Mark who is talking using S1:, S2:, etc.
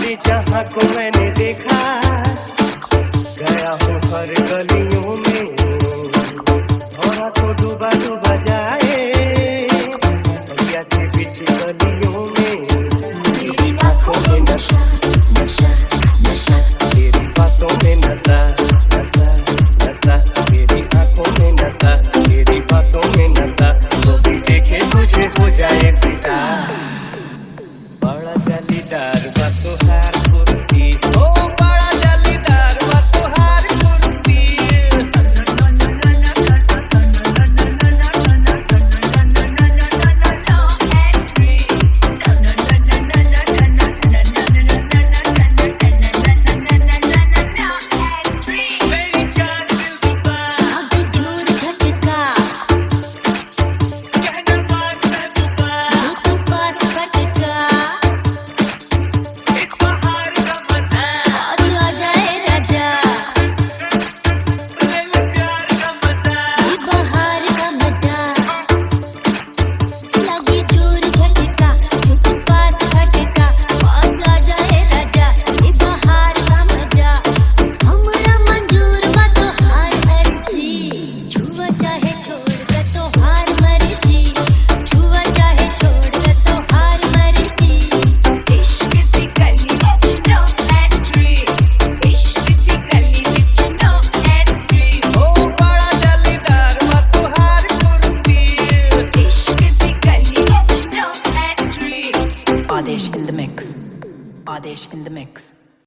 S1: बाकी जहाँ को मैंने देखा, गया हूँ हर गलियों में, थोड़ा तो डूबा डूबा जाए भैया के पीछे गलियों में। तेरी आंखों में नशा नशा नशा, तेरी बातों में नशा नशा नशा, तेरी आंखों में नशा, तेरी बातों में नशा, तो भी देखे तुझे हो जाए पिता। बड़ा जालीदार बा तोहार कुर्ती, ओ बड़ा जालीदार बा तोहार कुर्ती। मेरी जान दिल दीवाना,
S2: आगे झूर झटका,
S1: कहना बात महबूबा,
S2: जो तू पास भटका,
S1: इस बहार का मजा,
S2: पास आ जाए राजा,
S1: ले ले प्यार का मजा।
S2: ये बहार का मजा। लगी झूर झटका, जो तू पास भटका, पास आ जाए राजा, ये बहार का मजा। हमरा मंजूर बा तोहार अर्जी, छुआ चाहे छोड़ दे तोहार मर्जी, छुआ चाहे छोड़ दे तोहार मर्जी। इश्क दी गली विच नो एंट्री, इश्क दी गली विच नो एंट्री,
S1: ओ बड़ा जालीदार बा तोहार कुर्ती।
S2: इश्क दी गली विच no entry.
S3: Adesh in the mix. Adesh in the mix.